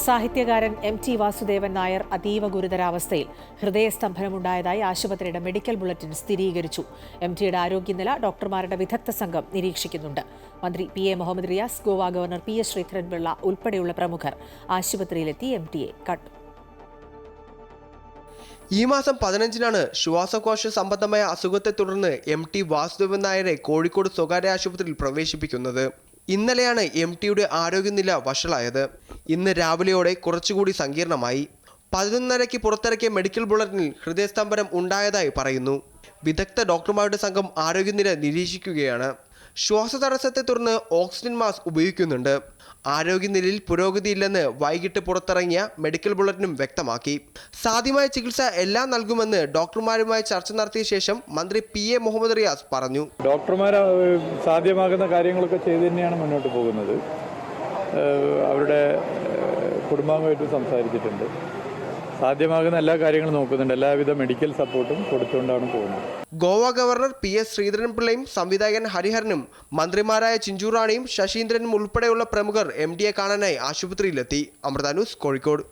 സാഹിത്യകാരൻ MT വാസുദേവൻ നായർ അതീവ ഗുരുതരാവസ്ഥയിൽ ഹൃദയസ്തംഭനമുണ്ടായതായി ആശുപത്രിയുടെ മെഡിക്കൽ ബുള്ളറ്റിൻ സ്ഥിരീകരിച്ചു. MTയുടെ ആരോഗ്യനില ഡോക്ടർമാരുടെ വിദഗ്ധ സംഘം നിരീക്ഷിക്കുന്നുണ്ട്. മന്ത്രി PA Muhammad Riyas, Goa governor PS Sreedharan Pillai ഉൾപ്പെടെയുള്ള പ്രമുഖർ ആശുപത്രിയിലെത്തി MTയെ കണ്ടു. ഈ മാസം 15-നാണ് ശ്വാസകോശ സംബന്ധമായ അസുഖത്തെ തുടർന്ന് MT വാസുദേവൻ നായരെ കോഴിക്കോട് സ്വകാര്യ ആശുപത്രിയിൽ പ്രവേശിപ്പിക്കുന്നത്. ഇന്നലെയാണ് MTയുടെ ആരോഗ്യനില വഷളായത്. ഇന്ന് രാവിലെയോടെ കുറച്ചുകൂടി സങ്കീർണമായി. 11:30-ക്ക് പുറത്തിറക്കിയ മെഡിക്കൽ ബുള്ളറ്റിനിൽ ഹൃദയസ്തംഭനം ഉണ്ടായതായി പറയുന്നു. വിദഗ്ധ ഡോക്ടർമാരുടെ സംഘം ആരോഗ്യനില നിരീക്ഷിക്കുകയാണ്. ശ്വാസതടസ്സത്തെ തുടർന്ന് ഓക്സിജൻ മാസ്ക് ഉപയോഗിക്കുന്നുണ്ട്. ആരോഗ്യനിലയിൽ പുരോഗതിയില്ലെന്ന് വൈകിട്ട് പുറത്തിറങ്ങിയ മെഡിക്കൽ ബുള്ളറ്റിനും വ്യക്തമാക്കി. സാധ്യമായ ചികിത്സ എല്ലാം നൽകുമെന്ന് ഡോക്ടർമാരുമായി ചർച്ച നടത്തിയ ശേഷം മന്ത്രി PA മുഹമ്മദ് റിയാസ് പറഞ്ഞു. ഡോക്ടർമാർ സാധ്യമാകുന്ന കാര്യങ്ങളൊക്കെ ചെയ്ത് തന്നെയാണ് മുന്നോട്ട് പോകുന്നത്. അവരുടെ കുടുംബാംഗമായിട്ട് സംസാരിച്ചിട്ടുണ്ട്. സാധ്യമാകുന്ന എല്ലാ കാര്യങ്ങളും നോക്കുന്നുണ്ട്. എല്ലാവിധ മെഡിക്കൽ സപ്പോർട്ടും കൊടുത്തുകൊണ്ടാണ് പോകുന്നത്. ഗോവ ഗവർണർ PS ശ്രീധരൻപിള്ളയും സംവിധായകൻ ഹരിഹരനും മന്ത്രിമാരായ ചിഞ്ചു റാണിയും ശശീന്ദ്രനും ഉൾപ്പെടെയുള്ള പ്രമുഖർ MTയെ കാണാനായി ആശുപത്രിയിലെത്തി. അമൃത ന്യൂസ്, കോഴിക്കോട്.